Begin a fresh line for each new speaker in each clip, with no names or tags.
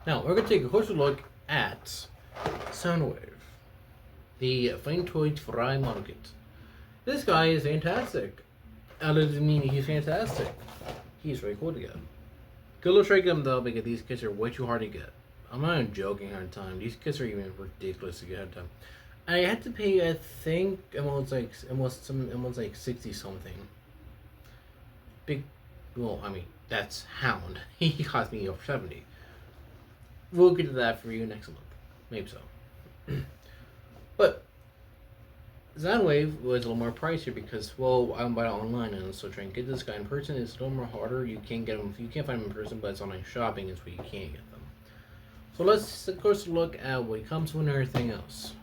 Now we're going to take a closer look at Soundwave, the Fine Toys furai model kit. This guy is fantastic. Other than mean he's fantastic. He's really cool to get. Good luck striking him though, because these kits are way too hard to get. I'm not even joking hard time. These kits are even ridiculous to get ahead of time. I had to pay, I think, almost like 60 something. Big, well, I mean that's Hound. He cost me over 70. We'll get to that for you next month, maybe so. But Soundwave was a little more pricier because, well, I'm buying it online and so trying to get this guy in person is a little more harder. You can't get them, you can't find them in person, but it's online shopping is where you can get them. So let's of course look at what comes with and everything else.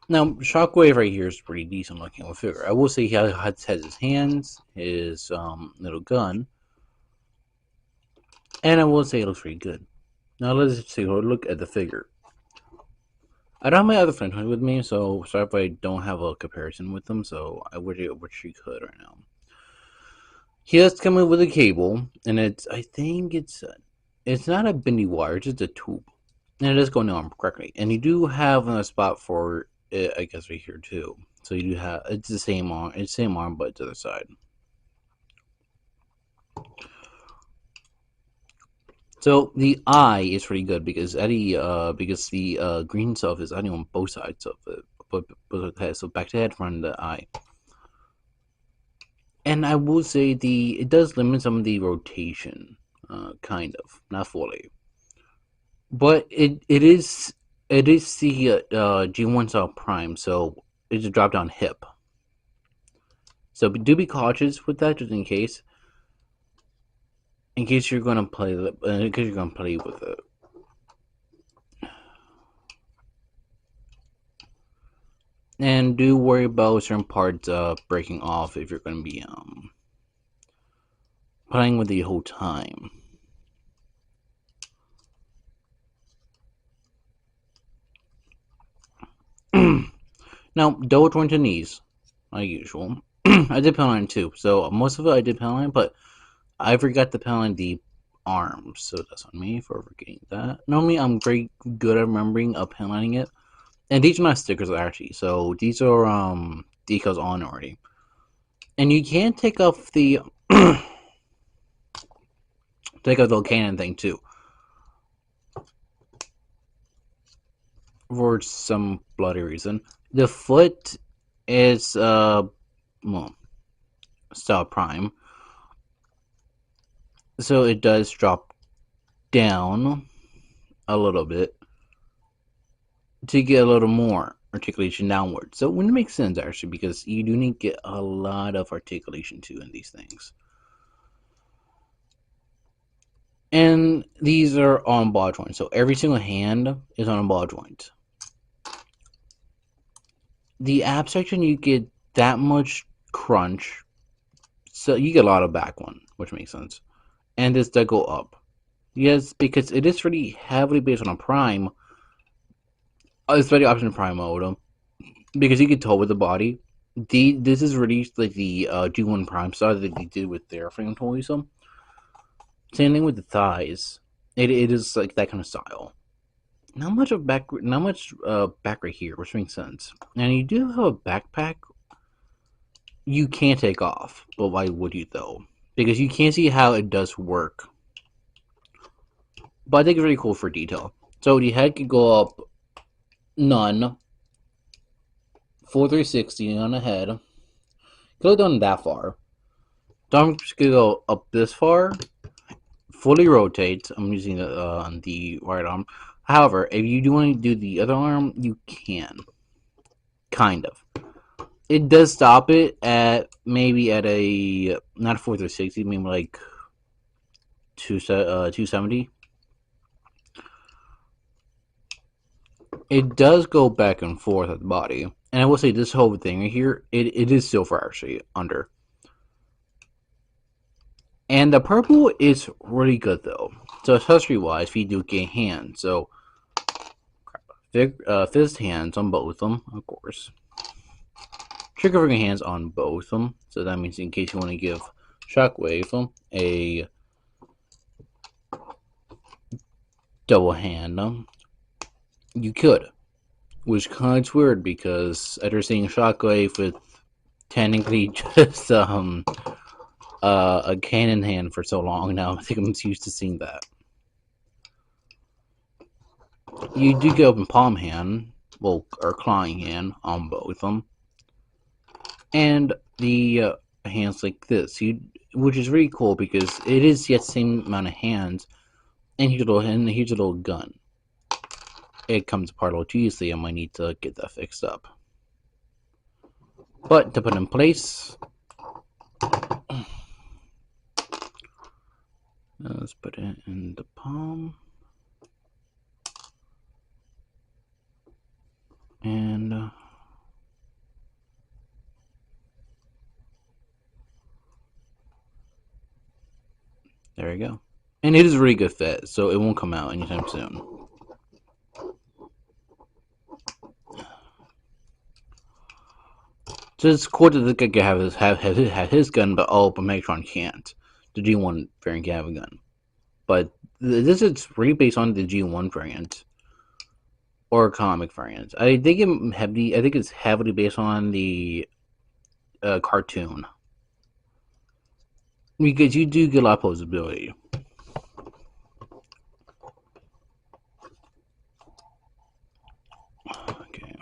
Now, Shockwave right here is pretty decent looking of a figure. I will say he has his hands, his little gun, and I will say it looks pretty good. Now let's take a look at the figure. I don't have my other friend with me, so sorry if I don't have a comparison with them. So I wish you could right now. He has come in with a cable, and I think it's not a bendy wire, it's just a tube, and it is going on correctly. And you do have a spot for it, I guess, right here too. So you do have it's the same arm, but to the side. So the eye is pretty good because because the green stuff is adding on both sides of it, but both head. So back to head, front of the eye. And I will say it does limit some of the rotation, kind of, not fully, but it is the G1 style prime, so it's a drop down hip. So do be cautious with that, just in case you're gonna play with it. And do worry about certain parts breaking off if you're gonna be playing with the whole time. Now, double jointed knees, like usual. I did pen line too, so most of it I did pen line, but I forgot to pen line the arms, so that's on me for forgetting that. Normally, I'm very good at remembering pen lining it, and these are not stickers actually, so these are decals on already, and you can take off the cannon thing too, for some bloody reason. The foot is well, style prime, so it does drop down a little bit to get a little more articulation downward. So it wouldn't make sense actually, because you do need to get a lot of articulation too in these things. And these are on ball joints, so every single hand is on a ball joint. The ab section, you get that much crunch, so you get a lot of back one, which makes sense. And this does go up. Yes, because it is really heavily based on a prime. It's very option prime mode, because you can tell with the body. This is really like the G1 Prime style that they did with their frame toys. Same thing with the thighs. It is like that kind of style. Not much back right here, which makes sense. And you do have a backpack you can't take off, but why would you though? Because you can't see how it does work. But I think it's really cool for detail. So the head could go up none, 4360 on the head. Go down that far. Arms could go up this far, fully rotate. I'm using it on the right arm. However, if you do want to do the other arm, you can. Kind of. It does stop it at maybe at a not 4360, maybe like 270. It does go back and forth at the body, and I will say this whole thing right here, it is silver actually under. And the purple is really good though. So accessory wise, if you do get hands, so fist hands on both of them, of course. Trigger finger hands on both of them. So that means in case you want to give Shockwave, a double hand, you could. Which kind of weird because after seeing Shockwave with technically just a cannon hand for so long now, I think I'm used to seeing that. You do get open palm hand, well, or clawing hand on both of them, and the hands like this, which is really cool because it is yet the same amount of hands, and here's a little gun. It comes apart a little too easily. I might need to get that fixed up. But to put in place, let's put it in the palm. And there we go. And it is a really good fit, so it won't come out anytime soon. So it's cool that the guy can have his gun, but Megatron can't. The G1 variant can have a gun. But this is really based on the G1 variant. Or comic variant. I think it's heavily based on the cartoon. Because you do get a lot of posability. Okay.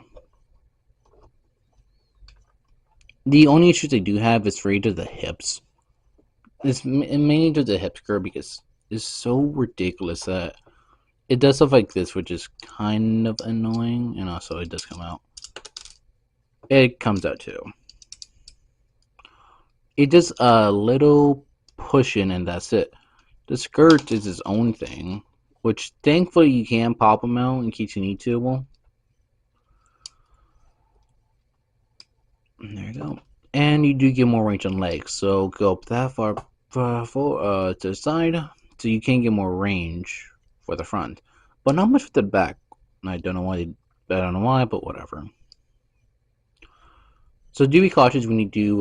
The only issues they do have is for to the hips. It's mainly to the hip skirt because it's so ridiculous that it does stuff like this, which is kind of annoying, and also it does come out. It comes out too. It does a little pushing, and that's it. The skirt is its own thing, which thankfully you can pop them out in case you need to. Well, there you go. And you do get more range on legs, so go up that far to the side, so you can get more range for the front, but not much for the back. I don't know why, but whatever. So do be cautious when you do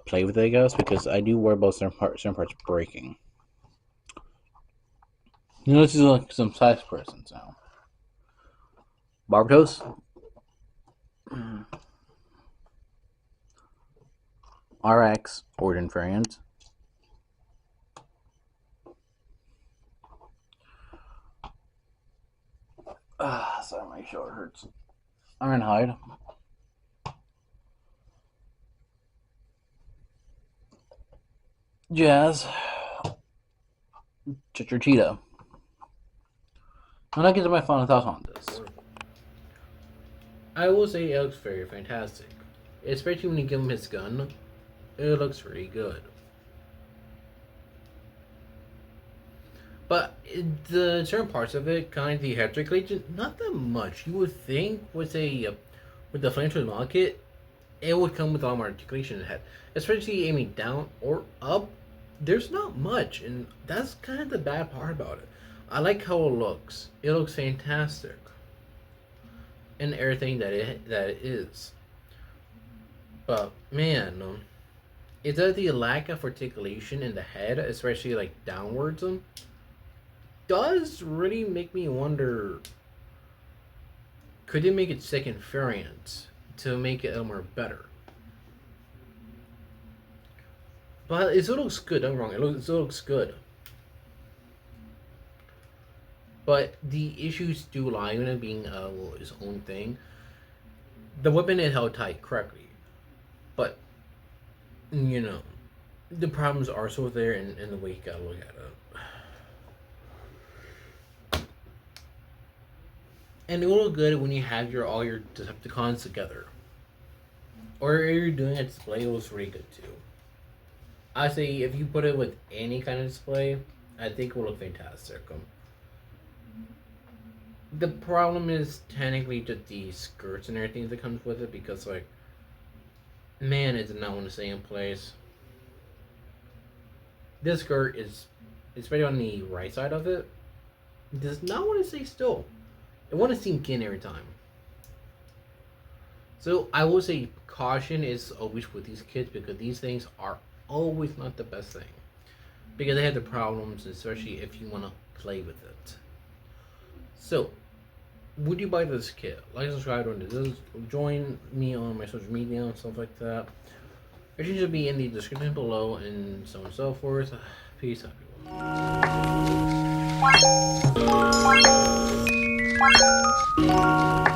play with it, I guess, because I do worry about certain parts breaking. You know, this is like some size presents now. Barbatos. RX Origin variant. Sorry, my shoulder hurts. Ironhide. Jazz. Cheetah. And I get to my final thoughts on this.
I will say it looks very fantastic. Especially when you give him his gun. It looks really good. But the certain parts of it, kind of the articulation, not that much. You would think with the flamethrower mod kit, it would come with a lot more articulation in the head. Especially aiming down or up, there's not much, and that's kind of the bad part about it. I like how it looks. It looks fantastic. And everything that it is. But man, is that the lack of articulation in the head, especially like downwards, does really make me wonder, could they make it second variant to make it a little more better? But it still looks good, don't get me wrong, it still looks good. But the issues do lie in it being its own thing. The weapon is held tight correctly. But, you know, the problems are still there in the way you gotta look at it. And it will look good when you have all your Decepticons together. Or if you're doing a display, it looks really good too. I say if you put it with any kind of display, I think it will look fantastic. The problem is technically just the skirts and everything that comes with it, because like, man, it did not want to stay in place. This skirt is, especially on the right side of it, does not want to stay still. It want to sink in every time. So I will say caution is always with these kids because these things are always not the best thing because they have the problems, especially if you want to play with it. So, would you buy this kit? Like, subscribe on this. Join me on my social media and stuff like that. It should be in the description below and so on and so forth. Peace out, everyone.